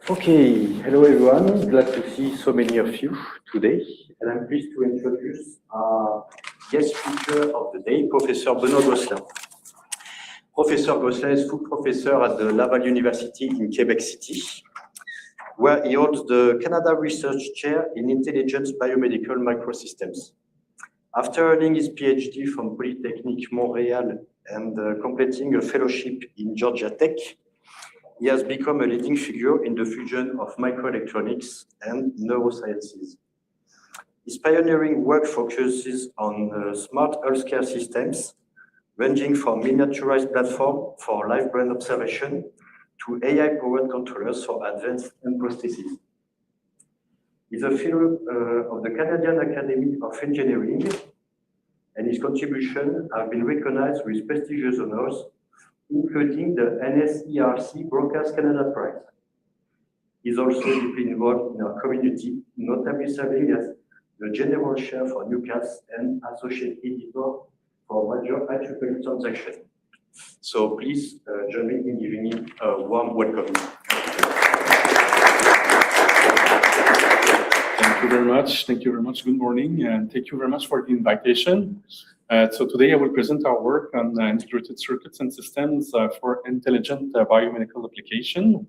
Okay, hello everyone. Glad to see so many of you today. And I'm pleased to introduce our guest speaker of the day, Professor Benoit Gosselin. Professor Gosselin is full professor at the Laval University in Quebec City, where he holds the Canada Research Chair in Intelligent Biomedical Microsystems. After earning his PhD from Polytechnique Montréal and completing a fellowship in Georgia Tech, he has become a leading figure in the fusion of microelectronics and neurosciences. His pioneering work focuses on smart healthcare systems, ranging from miniaturized platform for live brain observation to AI-powered controllers for advanced end prostheses. He's a fellow of the Canadian Academy of Engineering, and his contributions have been recognized with prestigious honors, including the NSERC Broadcast Canada Prize. He's also deeply involved in our community, notably serving as the General Chair for Newcastle and Associate Editor for major IEEE transactions. So please join me in giving him a warm welcome. Thank you very much. Thank you very much. Good morning, and thank you very much for the invitation. So today I will present our work on integrated circuits and systems for intelligent biomedical application.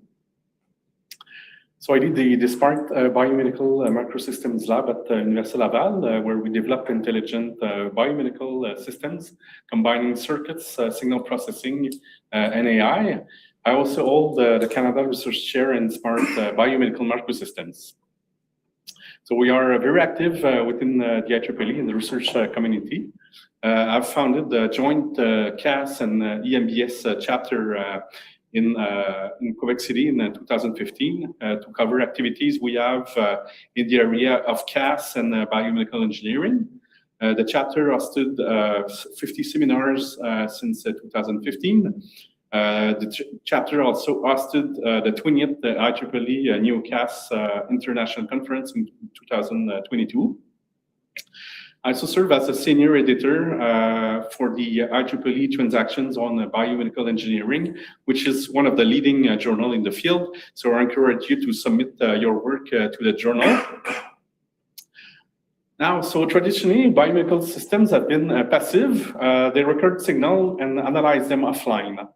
So I did the Spark Biomedical Microsystems Lab at Université Laval, where we developed intelligent biomedical systems, combining circuits, signal processing, and AI. I also hold the Canada Research Chair in Smart Biomedical Microsystems. So we are very active within the IEEE and the research community. I've founded the joint CAS and EMBS chapter in Quebec City in 2015 to cover activities we have in the area of CAS and biomedical engineering. The chapter hosted 50 seminars since 2015. The chapter also hosted the 20th IEEE NeoCAS International Conference in 2022. I also serve as a senior editor for the IEEE Transactions on Biomedical Engineering, which is one of the leading journals in the field. So I encourage you to submit your work to the journal. Now, so traditionally, biomedical systems have been passive. They record signal and analyze them offline.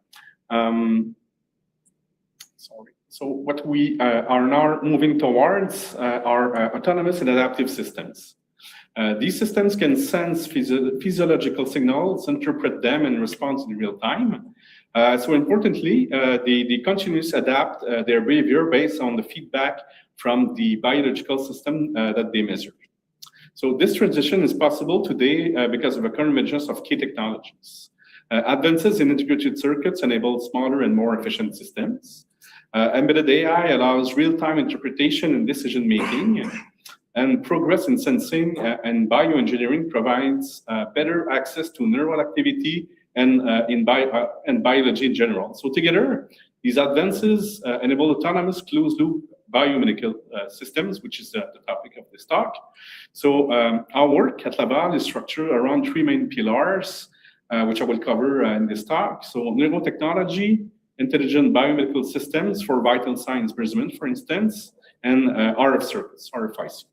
So what we are now moving towards are autonomous and adaptive systems. These systems can sense physiological signals, interpret them, and respond in real time. So importantly, they continuously adapt their behavior based on the feedback from the biological system that they measure. So this transition is possible today because of a convergence of key technologies. Advances in integrated circuits enable smaller and more efficient systems. Embedded AI allows real-time interpretation and decision-making. And progress in sensing and bioengineering provides better access to neural activity and biology in general. So together, these advances enable autonomous closed-loop biomedical systems, which is the topic of this talk. So our work at Laval is structured around three main pillars, which I will cover in this talk. So neurotechnology, intelligent biomedical systems for vital signs measurement, for instance, and RF circuits, RFIC.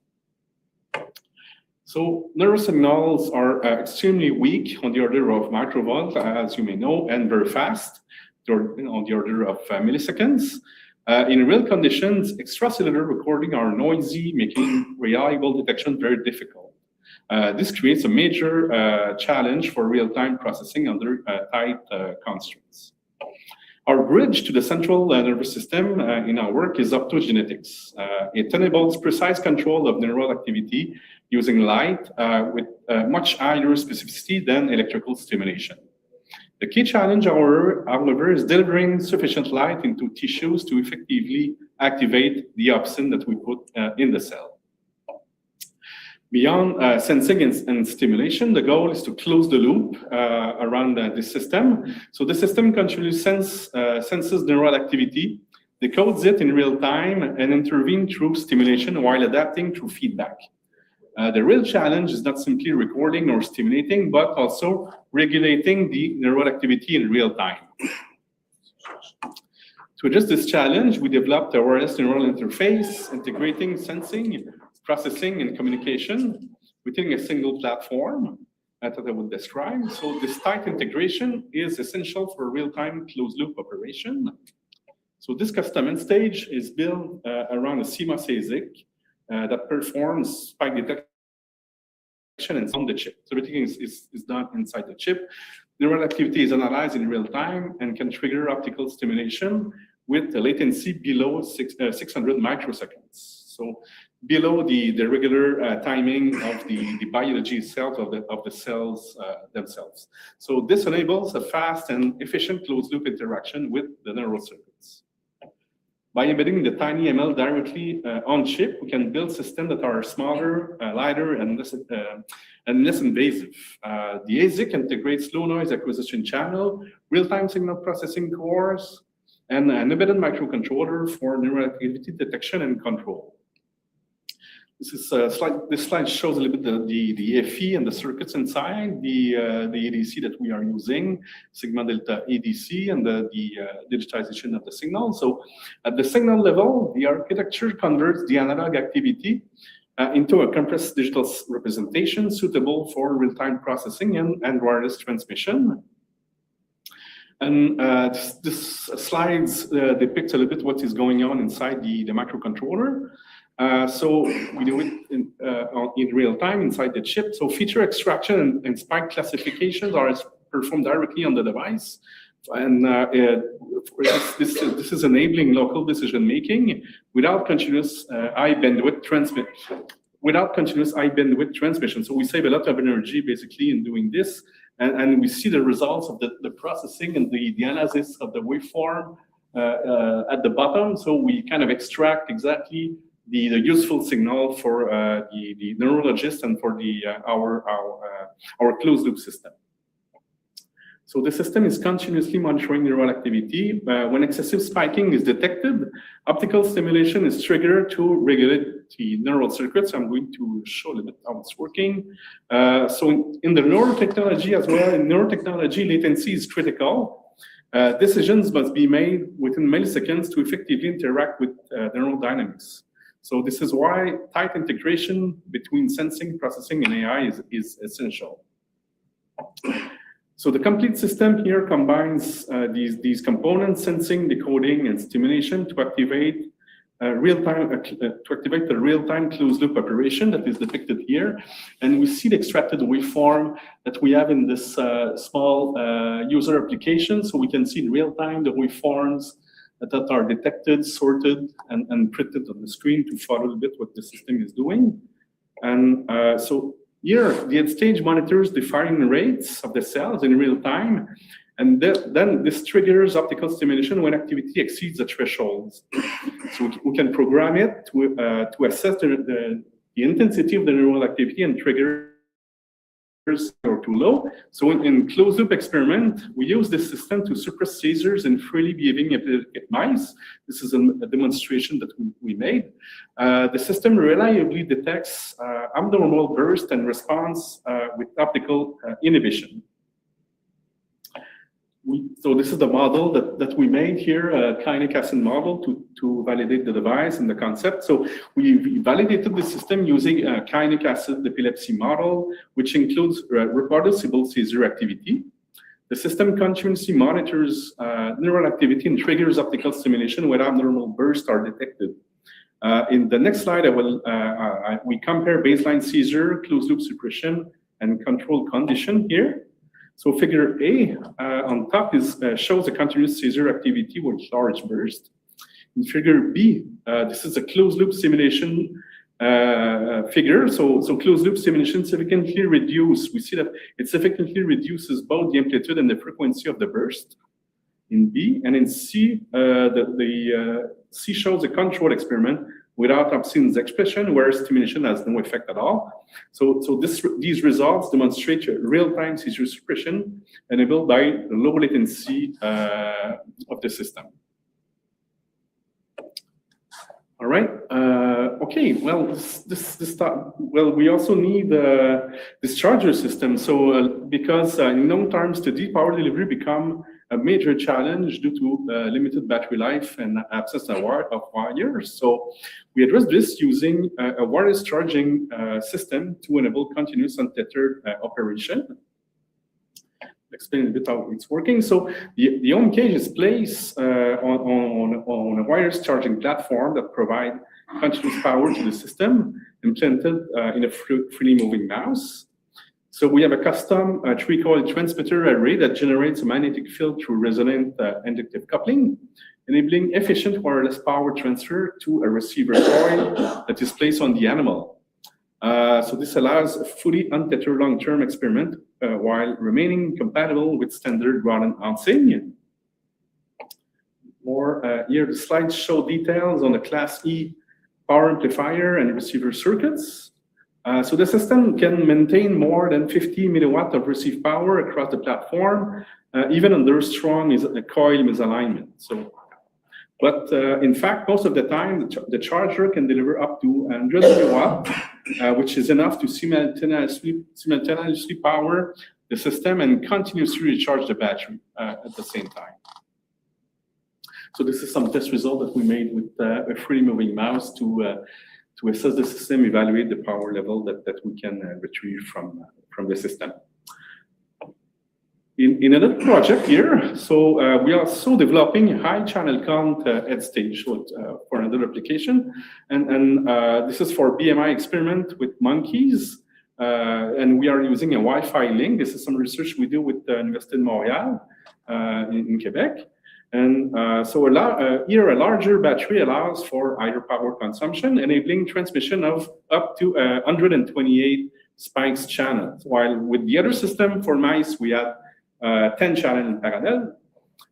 So neurosignals are extremely weak, on the order of microvolt, as you may know, and very fast, on the order of milliseconds. In real conditions, extracellular recording are noisy, making reliable detection very difficult. This creates a major challenge for real-time processing under tight constraints. Our bridge to the central nervous system in our work is optogenetics. It enables precise control of neural activity using light with much higher specificity than electrical stimulation. The key challenge, however, is delivering sufficient light into tissues to effectively activate the opsin that we put in the cell. Beyond sensing and stimulation, the goal is to close the loop around this system. So the system continually senses neural activity, decodes it in real time, and intervenes through stimulation while adapting through feedback. The real challenge is not simply recording or stimulating, but also regulating the neural activity in real time. To address this challenge, we developed a wireless neural interface integrating sensing, processing, and communication within a single platform that I would describe. So this tight integration is essential for real-time closed-loop operation. So this custom end stage is built around a CMOS ASIC that performs spike detection and on the chip. So everything is done inside the chip. Neural activity is analyzed in real time and can trigger optical stimulation with a latency below 600 microseconds. So below the regular timing of the biology itself of the cells themselves. So this enables a fast and efficient closed loop interaction with the neural circuits. By embedding the tiny ML directly on chip, we can build systems that are smaller, lighter, and less invasive. The ASIC integrates low noise acquisition channel, real-time signal processing cores, and an embedded microcontroller for neural activity detection and control. This slide shows a little bit the FE and the circuits inside the ADC that we are using, sigma delta ADC, and the digitization of the signal. So at the signal level, the architecture converts the analog activity into a compressed digital representation suitable for real-time processing and wireless transmission. And this slides depicts a little bit what is going on inside the microcontroller. So we do it in real time inside the chip. So feature extraction and spike classifications are performed directly on the device. And this is enabling local decision making without continuous high bandwidth transmission. So we save a lot of energy basically in doing this. And we see the results of the processing and the analysis of the waveform at the bottom. So we kind of extract exactly the useful signal for the neurologist and for our closed loop system. So the system is continuously monitoring neural activity. When excessive spiking is detected, optical stimulation is triggered to regulate the neural circuits. I'm going to show a little bit how it's working. So in the neural technology as well, in neurotechnology, latency is critical. Decisions must be made within milliseconds to effectively interact with neural dynamics. So this is why tight integration between sensing, processing, and AI is essential. So the complete system here combines these components: sensing, decoding, and stimulation to activate the real-time closed-loop operation that is depicted here. And we see the extracted waveform that we have in this small user application. So we can see in real time the waveforms that are detected, sorted, and printed on the screen to follow a little bit what the system is doing. And so here, the end stage monitors the firing rates of the cells in real time, and then this triggers optical stimulation when activity exceeds the thresholds. So we can program it to assess the intensity of the neural activity and triggers or too low. So in closed-loop experiment, we use this system to suppress seizures in freely behaving epileptic mice. This is a demonstration that we made. The system reliably detects abnormal burst and response with optical inhibition. So this is the model that we made here, a kinetic acid model to validate the device and the concept. So we validated the system using a kinetic acid epilepsy model, which includes reproducible seizure activity. The system continuously monitors neural activity and triggers optical stimulation when abnormal bursts are detected. In the next slide, we compare baseline seizure, closed-loop suppression, and control condition here. So figure A on top shows a continuous seizure activity with large burst. In figure B, this is a closed-loop simulation figure. So closed-loop simulation significantly reduces. We see that it significantly reduces both the amplitude and the frequency of the burst in B. And in C, C shows a control experiment without obscene expression, where stimulation has no effect at all. So these results demonstrate real-time seizure suppression enabled by the low latency of the system. All right. Okay. Well, we also need this charger system. So because in known terms, the deep power delivery become a major challenge due to limited battery life and absence of wires. So we address this using a wireless charging system to enable continuous untethered operation. Explain a bit how it's working. So the home cage is placed on a wireless charging platform that provides continuous power to the system, implanted in a freely moving mouse. So we have a custom three-coil transmitter array that generates a magnetic field through resonant inductive coupling, enabling efficient wireless power transfer to a receiver coil that is placed on the animal. So this allows a fully untethered long-term experiment while remaining compatible with standard rod and housing. Here the slides show details on the Class E power amplifier and receiver circuits. So the system can maintain more than 50 milliwatt of received power across the platform, even under strong coil misalignment. But in fact, most of the time, the charger can deliver up to 100 milliwatt, which is enough to simultaneously power the system and continuously recharge the battery at the same time. So this is some test result that we made with a free moving mouse to assess the system, evaluate the power level that we can retrieve from the system. In another project here, so we are also developing high channel count edge stage for another application, and this is for BMI experiment with monkeys, and we are using a Wi-Fi link. This is some research we do with the Université de Montréal in Quebec. And here a larger battery allows for higher power consumption, enabling transmission of up to 128 spikes channels. While with the other system for mice, we had 10 channels in parallel.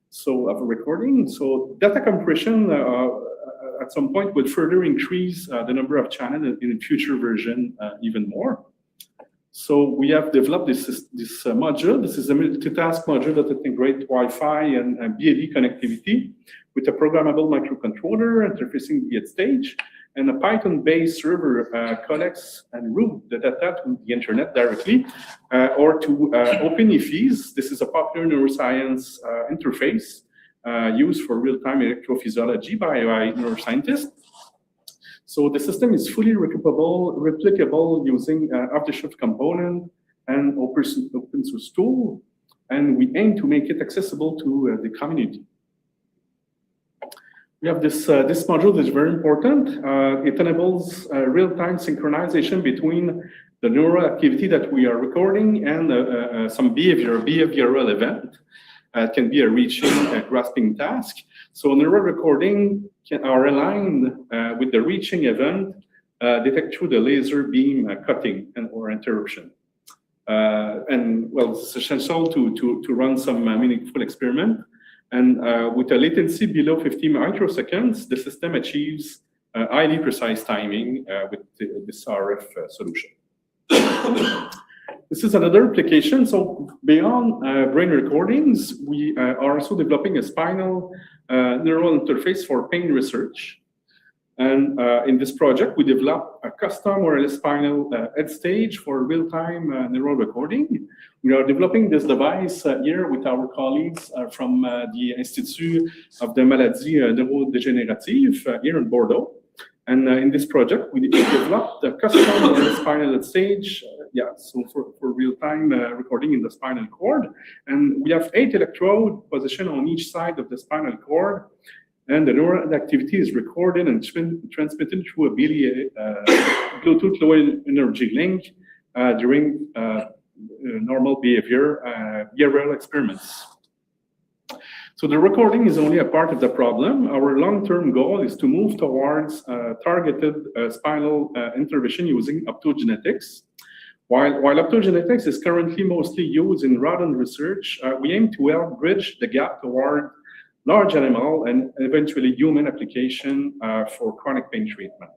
So of recording. So data compression at some point will further increase the number of channels in a future version even more. So we have developed this module. This is a multitask module that integrates Wi-Fi and BLE connectivity with a programmable microcontroller interfacing the edge stage, and a Python-based server collects and routes the data to the internet directly or to OpenEFES. This is a popular neuroscience interface used for real-time electrophysiology by neuroscientists. So the system is fully replicable using off-the-shelf component and open source tool, and we aim to make it accessible to the community. We have this module that is very important. It enables real-time synchronization between the neural activity that we are recording and some behavioral event. It can be a reaching, grasping task. So neural recording are aligned with the reaching event detect through the laser beam cutting or interruption. And well, it's essential to run some meaningful experiment. And with a latency below 50 microseconds, the system achieves highly precise timing with this RF solution. This is another application. So beyond brain recordings, we are also developing a spinal neural interface for pain research. And in this project, we developed a custom wireless spinal edge stage for real-time neural recording. We are developing this device here with our colleagues from the Institut of the Maladies Neurodégénératives here in Bordeaux. And in this project, we developed a custom wireless spinal edge stage, so for real-time recording in the spinal cord. And we have 8 electrodes positioned on each side of the spinal cord. And the neural activity is recorded and transmitted through a Bluetooth low energy link during normal behavioral experiments. So the recording is only a part of the problem. Our long-term goal is to move towards targeted spinal intervention using optogenetics. While optogenetics is currently mostly used in rodent research, we aim to help bridge the gap toward large animal and eventually human application for chronic pain treatment.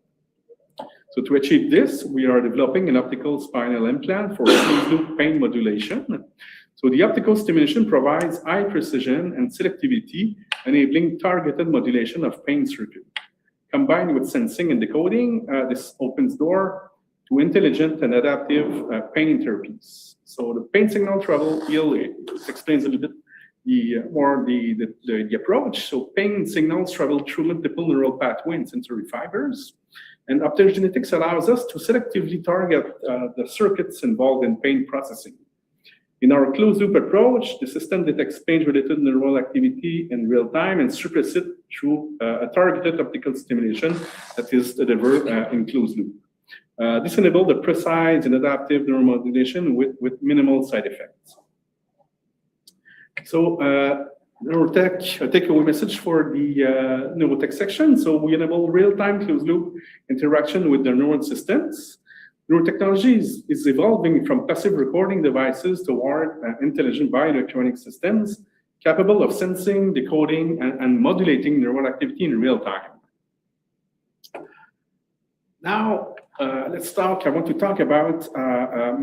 So to achieve this, we are developing an optical spinal implant for closed-loop pain modulation. So the optical stimulation provides high precision and selectivity, enabling targeted modulation of pain circuit. Combined with sensing and decoding, this opens door to intelligent and adaptive pain therapies. So the pain signal travel here, it explains a little bit the approach. So pain signals travel through multiple neural pathways and sensory fibers. And optogenetics allows us to selectively target the circuits involved in pain processing. In our closed-loop approach, the system detects pain-related neural activity in real time and suppresses it through a targeted optical stimulation that is delivered in closed-loop. This enables the precise and adaptive neuromodulation with minimal side effects. So, Neurotech, a takeaway message for the Neurotech section. So we enable real-time closed-loop interaction with the neural systems. Neurotechnology is evolving from passive recording devices toward intelligent bioelectronic systems capable of sensing, decoding, and modulating neural activity in real time. Now, let's talk. I want to talk about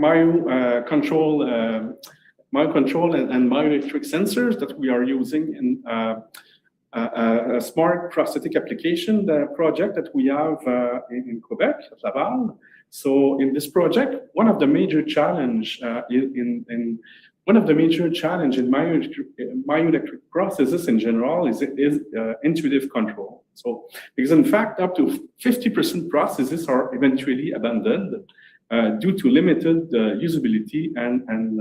myocontrol and myoelectric sensors that we are using in a smart prosthetic application project that we have in Quebec, at Laval. So in this project, one of the major challenge in myoelectric processes in general is intuitive control. So because in fact, up to 50% processes are eventually abandoned due to limited usability and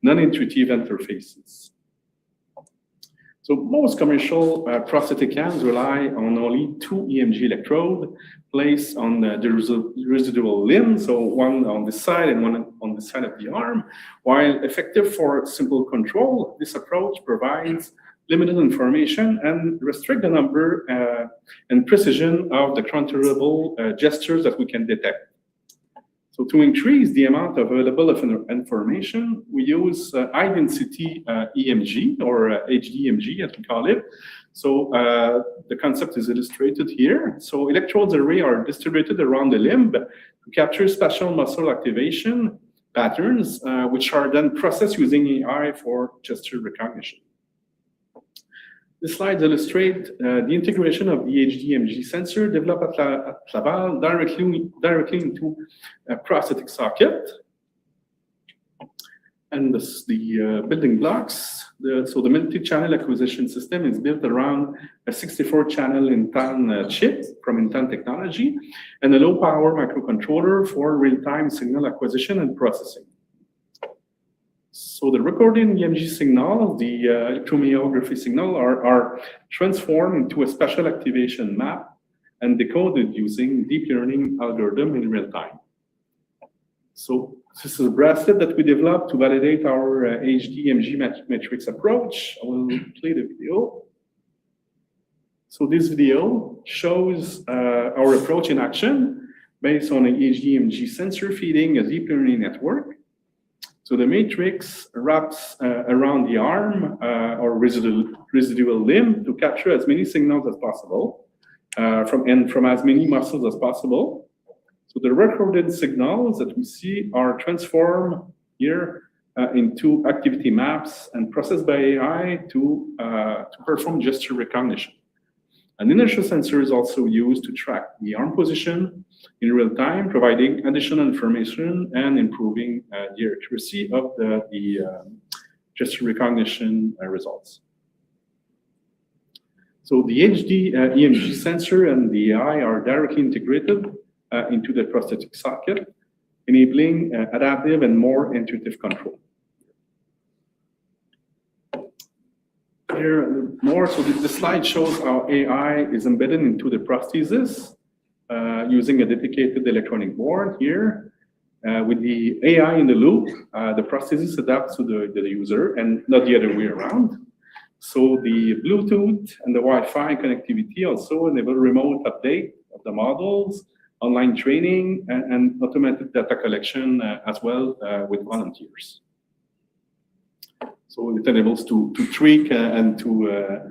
non-intuitive interfaces. So most commercial prosthetic hands rely on only 2 EMG electrodes placed on the residual limb, so one on this side and one on the side of the arm. While effective for simple control, this approach provides limited information and restricts the number and precision of the controllable gestures that we can detect. So to increase the amount available of information, we use high-density EMG, or HDMG as we call it. So the concept is illustrated here. So electrodes array are distributed around the limb to capture spatial muscle activation patterns, which are then processed using AI for gesture recognition. The slides illustrate the integration of the HDMG sensor developed at Laval directly into a prosthetic socket. And the building blocks, so the multi-channel acquisition system is built around a 64-channel Intan chip from Intan Technology and a low-power microcontroller for real-time signal acquisition and processing. So the recorded EMG signal, the electromyography signal, are transformed into a special activation map and decoded using deep learning algorithm in real time. So this is a bracelet that we developed to validate our HDMG metrics approach. I will play the video. So this video shows our approach in action based on an HDMG sensor feeding a deep learning network. So the matrix wraps around the arm or residual limb to capture as many signals as possible from as many muscles as possible. So the recorded signals that we see are transformed here into activity maps and processed by AI to perform gesture recognition. An inertial sensor is also used to track the arm position in real time, providing additional information and improving the accuracy of the gesture recognition results. So the HD EMG sensor and the AI are directly integrated into the prosthetic socket, enabling adaptive and more intuitive control. Here more, so the slide shows how AI is embedded into the prosthesis using a dedicated electronic board here. With the AI in the loop, the prosthesis adapts to the user and not the other way around. So the Bluetooth and the Wi-Fi connectivity also enable remote update of the models, online training, and automated data collection as well with volunteers. So it enables to tweak and to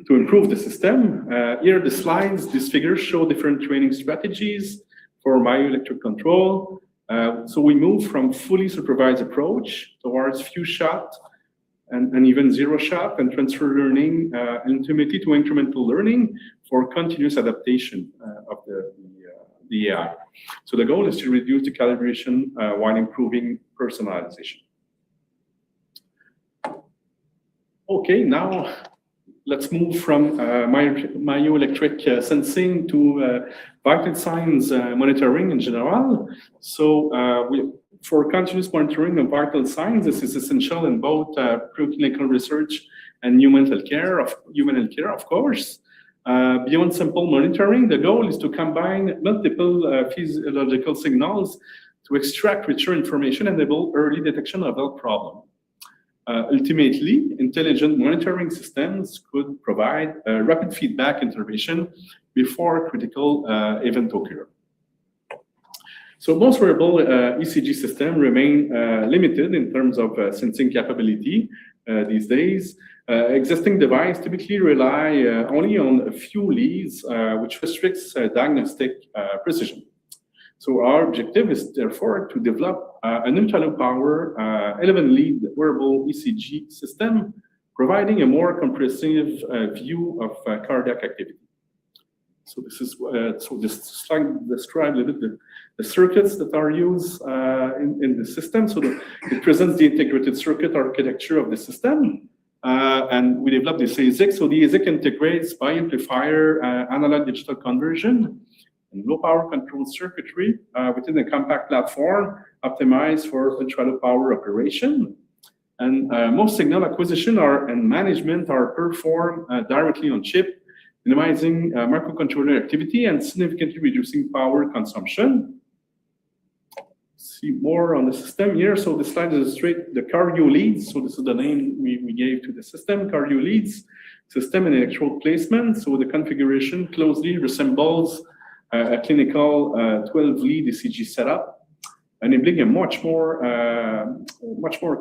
improve the system. Here the slides, these figures show different training strategies for myoelectric control. So we move from fully supervised approach towards few shot and even zero shot and transfer learning ultimately to incremental learning for continuous adaptation of the AI. So the goal is to reduce the calibration while improving personalization. Okay, now let's move from myoelectric sensing to vital signs monitoring in general. So for continuous monitoring of vital signs, this is essential in both preclinical research and human healthcare, of course. Beyond simple monitoring, the goal is to combine multiple physiological signals to extract richer information and enable early detection of health problems. Ultimately, intelligent monitoring systems could provide rapid feedback intervention before critical event occur. So most wearable ECG systems remain limited in terms of sensing capability these days. Existing devices typically rely only on a few leads, which restricts diagnostic precision. So our objective is therefore to develop an ultra-low power 11-lead wearable ECG system, providing a more comprehensive view of cardiac activity. So this is this slide describes a little bit the circuits that are used in the system. So it presents the integrated circuit architecture of the system, and we developed this ASIC. So the ASIC integrates bi-amplifier analog digital conversion and low power control circuitry within a compact platform optimized for ultra-low power operation. And most signal acquisition and management are performed directly on chip, minimizing microcontroller activity and significantly reducing power consumption. See more on the system here. So the slide illustrates the cardio leads. So this is the name we gave to the system, cardio leads system and electrode placement. So the configuration closely resembles a clinical 12-lead ECG setup, enabling a much more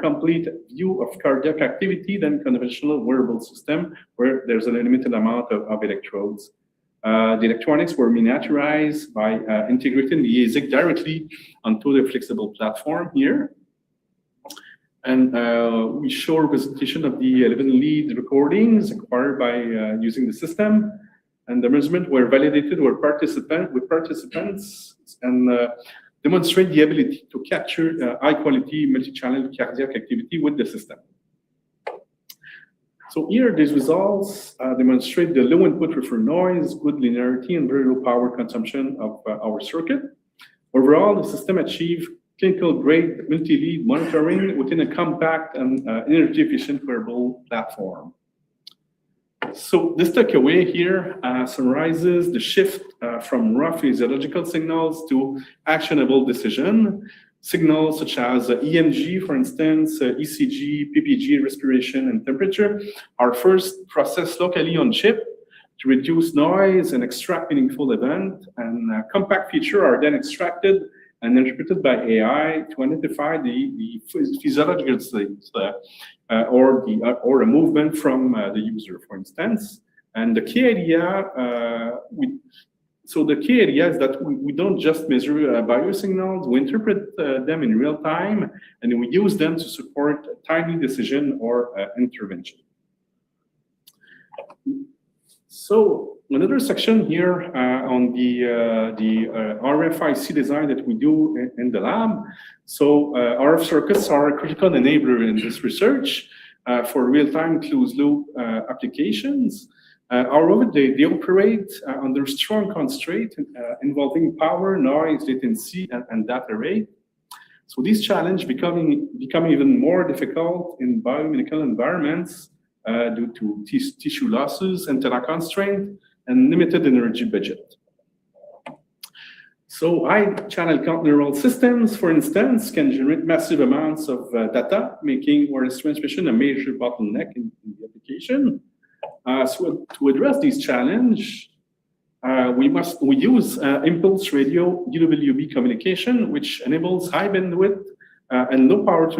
complete view of cardiac activity than conventional wearable system, where there's a limited amount of electrodes. The electronics were miniaturized by integrating the ASIC directly onto the flexible platform here. And we show a representation of the 11-lead recordings acquired by using the system. And the measurements were validated with participants and demonstrate the ability to capture high-quality multi-channel cardiac activity with the system. So here, these results demonstrate the low input reference noise, good linearity, and very low power consumption of our circuit. Overall, the system achieved clinical-grade multi-lead monitoring within a compact and energy-efficient wearable platform. So this takeaway here summarizes the shift from raw physiological signals to actionable decision. Signals such as EMG, for instance, ECG, PPG, respiration, and temperature are first processed locally on chip to reduce noise and extract meaningful event. And compact features are then extracted and interpreted by AI to identify the physiological states or a movement from the user, for instance. And the key idea, is that we don't just measure biosignals, we interpret them in real time, and we use them to support timely decision or intervention. So another section here on the RFIC design that we do in the lab. So RF circuits are a critical enabler in this research for real-time closed-loop applications. However, they operate under strong constraints involving power, noise, latency, and data rate. So these challenges become even more difficult in biomedical environments due to tissue losses, antenna constraint, and limited energy budget. So high channel count neural systems, for instance, can generate massive amounts of data, making wireless transmission a major bottleneck in the application. So to address these challenges, we use impulse radio UWB communication, which enables high bandwidth and low power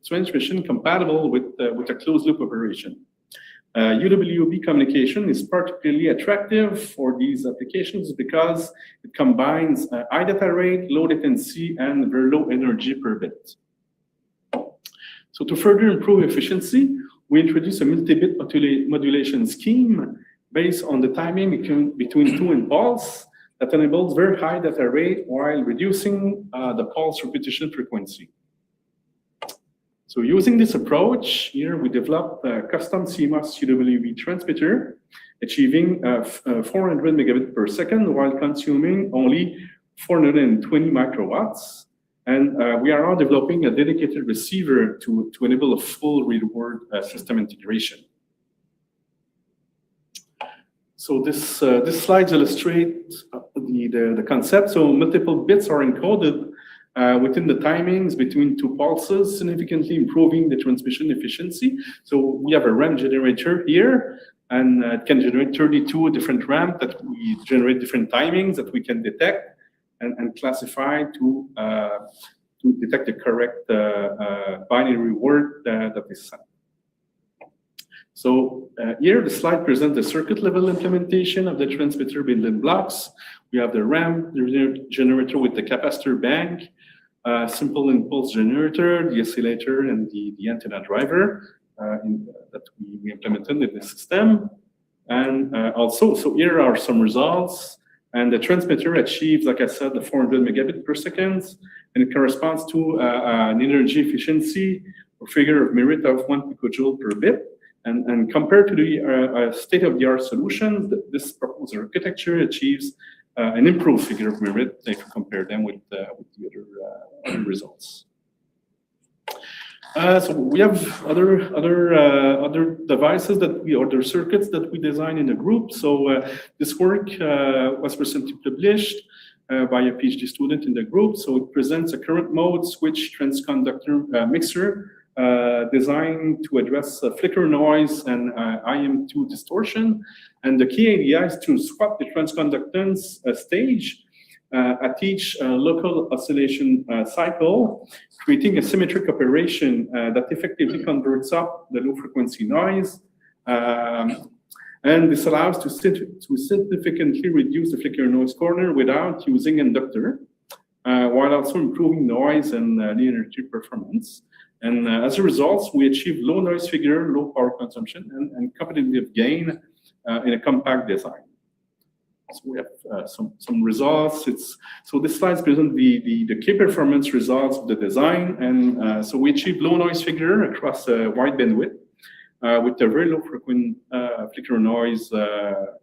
transmission compatible with a closed loop operation. UWB communication is particularly attractive for these applications because it combines high data rate, low latency, and very low energy per bit. So to further improve efficiency, we introduce a multi-bit modulation scheme based on the timing between two impulses that enables very high data rate while reducing the pulse repetition frequency. So using this approach, here we developed a custom CMOS UWB transmitter, achieving 400 megabits per second while consuming only 420 microwatts. And we are now developing a dedicated receiver to enable a full real-world system integration. So this slide illustrates the concept. So multiple bits are encoded within the timings between two pulses, significantly improving the transmission efficiency. So we have a RAM generator here, and it can generate 32 different RAM that we generate different timings that we can detect and classify to detect the correct binary word that is sent. So here the slide presents the circuit level implementation of the transmitter building blocks. We have the RAM, the generator with the capacitor bank, simple impulse generator, the oscillator, and the antenna driver that we implemented in the system. And also, so here are some results. And the transmitter achieves, like I said, the 400 megabits per second, and it corresponds to an energy efficiency or figure of merit of 1 picojoule per bit. And compared to the state-of-the-art solution, this proposed architecture achieves an improved figure of merit if you compare them with the other results. So we have other devices other circuits that we design in the group. So this work was recently published by a PhD student in the group. So it presents a current mode switch transconductor mixer designed to address flicker noise and IM2 distortion. And the key idea is to swap the transconductance stage at each local oscillation cycle, creating a symmetric operation that effectively converts up the low frequency noise. And this allows to significantly reduce the flicker noise corner without using inductor, while also improving noise and linearity performance. And as a result, we achieve low noise figure, low power consumption, and competitive gain in a compact design. So we have some results. So this slide presents the key performance results of the design. And so we achieve low noise figure across a wide bandwidth with a very low frequent flicker noise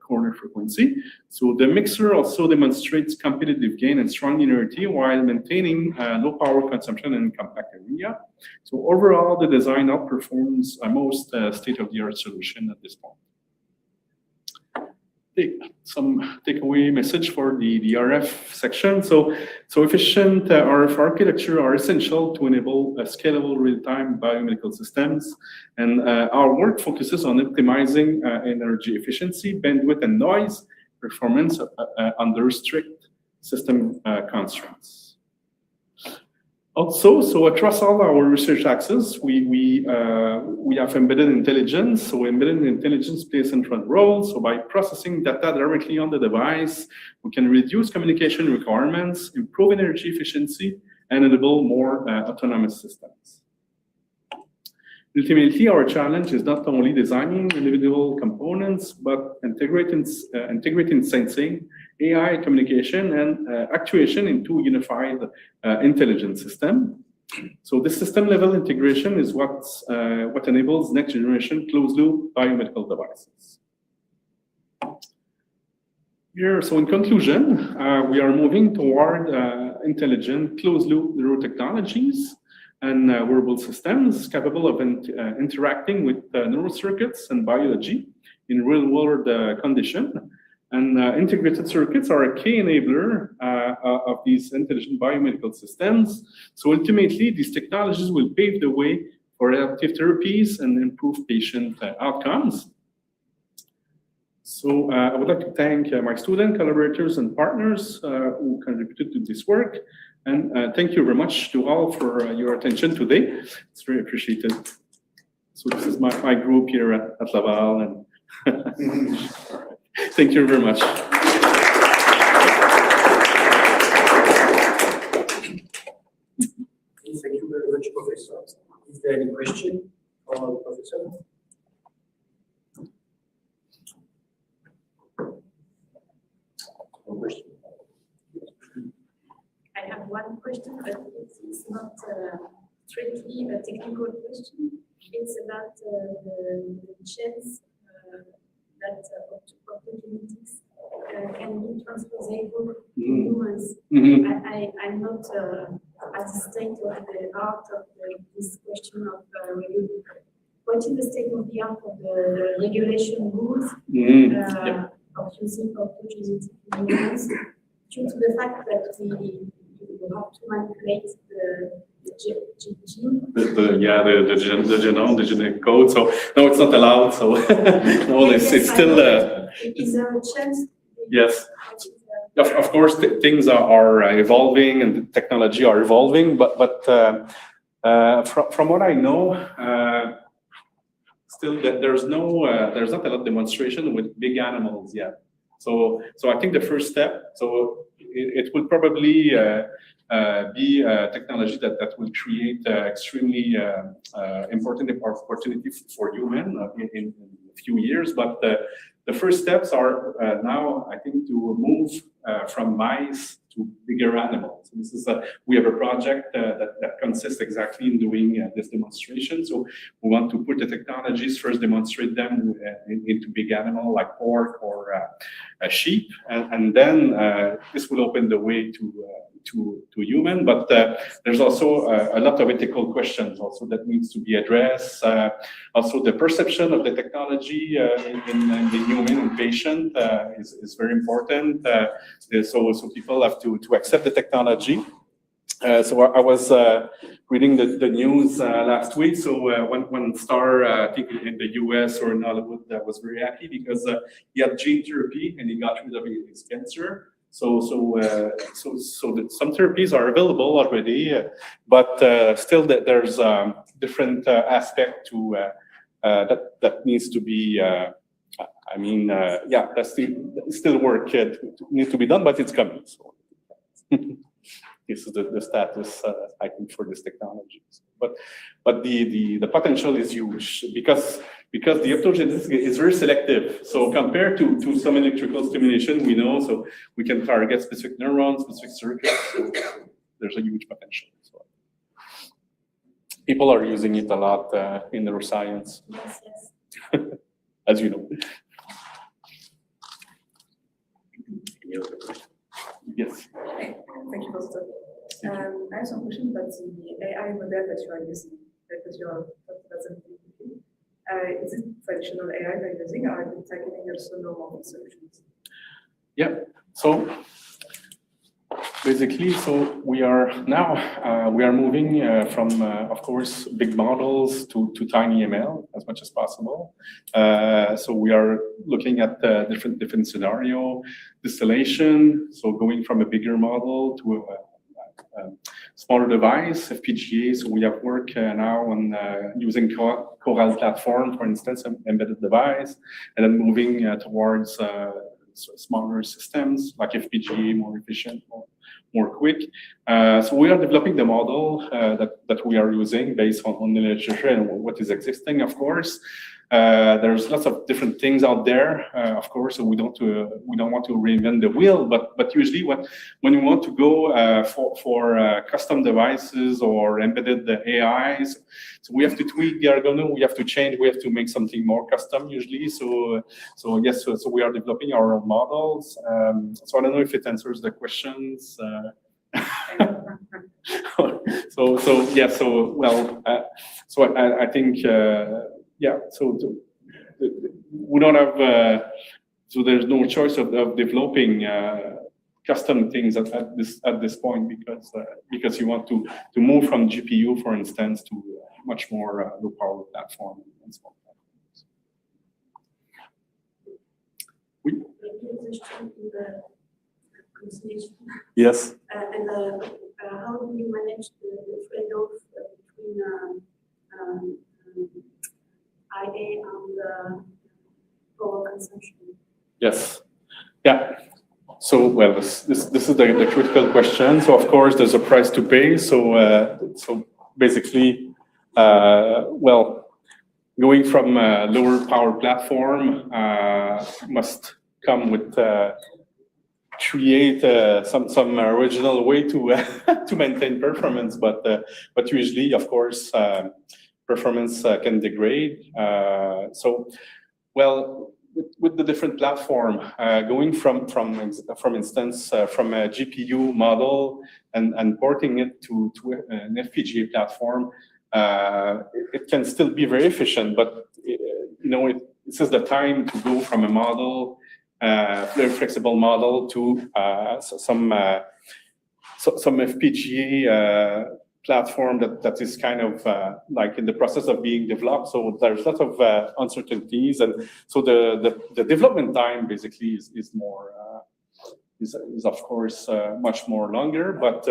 corner frequency. So the mixer also demonstrates competitive gain and strong linearity while maintaining low power consumption in compact area. So overall, the design outperforms most state-of-the-art solution at this point. Some takeaway message for the RF section. So efficient RF architecture are essential to enable scalable real-time biomedical systems. And our work focuses on optimizing energy efficiency, bandwidth, and noise performance under strict system constraints. Also, so across all our research axes, we have embedded intelligence. So embedded intelligence plays a central role. So by processing data directly on the device, we can reduce communication requirements, improve energy efficiency, and enable more autonomous systems. Ultimately, our challenge is not only designing individual components, but integrating sensing, AI communication, and actuation into a unified intelligent system. So this system-level integration is what enables next-generation closed-loop biomedical devices. Here, so in conclusion, we are moving toward intelligent closed-loop neurotechnologies and wearable systems capable of interacting with neural circuits and biology in real-world condition. And integrated circuits are a key enabler of these intelligent biomedical systems. So ultimately, these technologies will pave the way for adaptive therapies and improve patient outcomes. So I would like to thank my student collaborators and partners who contributed to this work. And thank you very much to all for your attention today. It's very appreciated. So this is my group here at Laval. And thank you very much. Thank you very much, Professor. Is there any question for the Professor? No question. I have one question, but it's not tricky technical question. It's about the chance that opportunities can be transposable to humans. I'm not at the state of the art of this question of what is the state of the art of the regulation rules of using opportunities in humans due to the fact that we have to manipulate the gene. The genome, the genetic code. So no, it's not allowed. So no, it's still. Is there a chance? Yes. Of course, things are evolving and the technology are evolving, but from what I know, still there's not a lot of demonstration with big animals yet. So I think the first step. So it will probably be a technology that will create extremely important opportunity for human in a few years. But the first steps are now, I think, to move from mice to bigger animals. This is we have a project that consists exactly in doing this demonstration. So we want to put the technologies first, demonstrate them into big animal like pork or sheep, and then this will open the way to human. But there's also a lot of ethical questions also that needs to be addressed. Also, the perception of the technology in human and patient is very important. So people have to accept the technology. So I was reading the news last week. So one star, I think in the US or in Hollywood, was very happy because he had gene therapy and he got rid of his cancer. So some therapies are available already, but still there's different aspect to that needs to be. That's still work needs to be done, but it's coming. So this is the status, I think, for this technology. But the potential is huge because the optogenesis is very selective. So compared to some electrical stimulation, we know, so we can target specific neurons, specific circuits. So there's a huge potential. So people are using it a lot in neuroscience, as you know. Yes. Thank you, Pastor. I have some questions about the AI model that you are using, because you are talking about something. Is it traditional AI that you're using, or are you tackling also normal solutions? Yeah. So basically, so we are now moving from, of course, big models to tiny ML as much as possible. So we are looking at different scenario distillation. So going from a bigger model to a smaller device, FPGA. So we have work now on using Coral platform, for instance, an embedded device, and then moving towards smaller systems like FPGA, more efficient, more quick. So we are developing the model that we are using based on the literature and what is existing, of course. There's lots of different things out there, of course, so we don't want to reinvent the wheel, but usually when you want to go for custom devices or embedded AIs, so we have to tweak the algorithm, we have to change, we have to make something more custom usually. So yes, so we are developing our own models. So I don't know if it answers the questions. So I think. Yeah, so we don't have, so there's no choice of developing custom things at this point because you want to move from GPU, for instance, to much more low power platform and so on. Yes. And how do you manage the trade-off between IA and power consumption? Yes. Yeah. So, well, this is the critical question. So, of course, there's a price to pay. So basically, going from a lower power platform must come with create some original way to to maintain performance, but usually, of course, performance can degrade. So, well, with the different platform, going from instance from a GPU model and porting it to an FPGA platform, it can still be very efficient, but this is the time to go from a model, very flexible model, to some FPGA platform that is kind of like in the process of being developed. So there's a lot of uncertainties, and so the development time basically is more is of course much more longer. But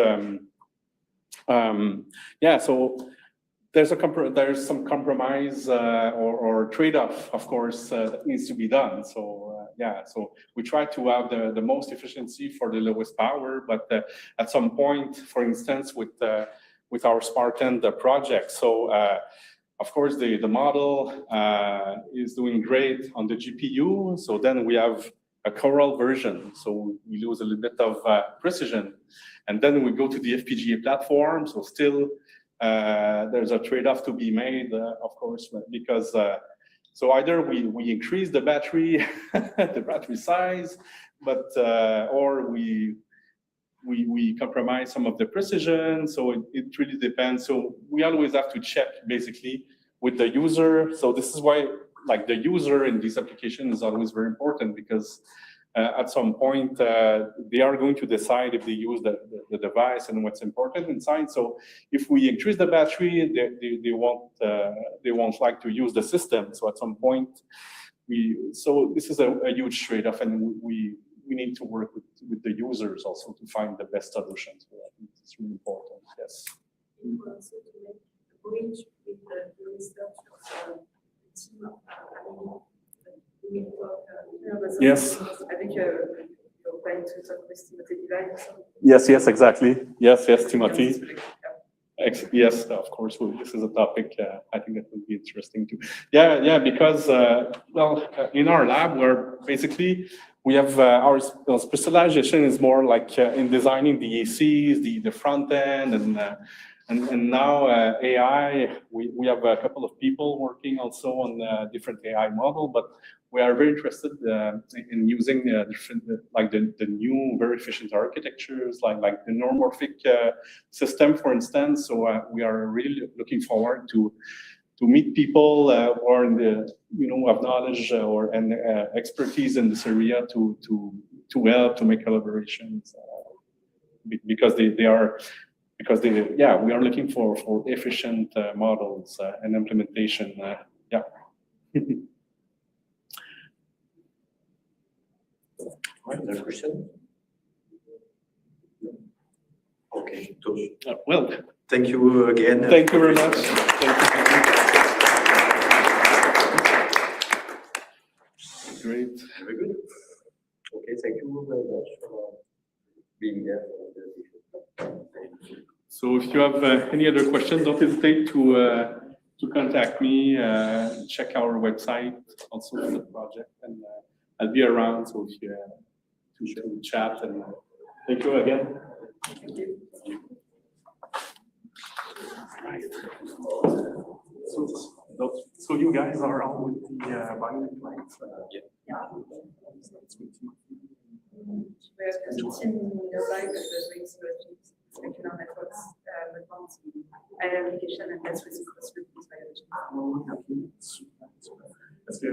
yeah, so there's some compromise or trade-off, of course, that needs to be done. So yeah, so we try to have the most efficiency for the lowest power, but at some point, for instance, with our Spartan project, so of course the model is doing great on the GPU. So then we have a Coral version, so we lose a little bit of precision, and then we go to the FPGA platform. So still. There's a trade-off to be made, of course, because so either we increase the battery size, but or we compromise some of the precision. So it really depends. So we always have to check basically with the user. So this is why, like, the user in this application is always very important, because at some point, they are going to decide if they use the device and what's important inside. So if we increase the battery, they won't like to use the system. So at some point, so this is a huge trade-off, and we need to work with the users also to find the best solutions. So I think it's really important. Yes. Also to make a bridge with the research of the team of Yes. I think you're planning to talk with Timothy Levi or something. Yes, exactly. Yes, Timothy. Yes, of course. Well, this is a topic I think that would be interesting too. Yeah, because in our lab, we have our specialization is more like in designing the ACs, the front end, and now AI. We have a couple of people working also on different AI model, but we are very interested in using different, like the new very efficient architectures, like the neuromorphic system, for instance. So we are really looking forward to meet people who are in the have knowledge and expertise in this area to help to make collaborations because we are looking for efficient models and implementation. Yeah. Another question? Okay. Well, thank you again. Thank you very much. Thank you. Great. Very good. Okay, thank you very much for being there. So if you have any other questions, don't hesitate to contact me. Check our website also for the project, and I'll be around. So if you to chat, and thank you again. Thank you. Right. So you guys are all with the bionic lights. Yeah. Whereas the team nearby that was doing synergies, specular networks, advanced AI application, and that's really cross with this biology. Parce que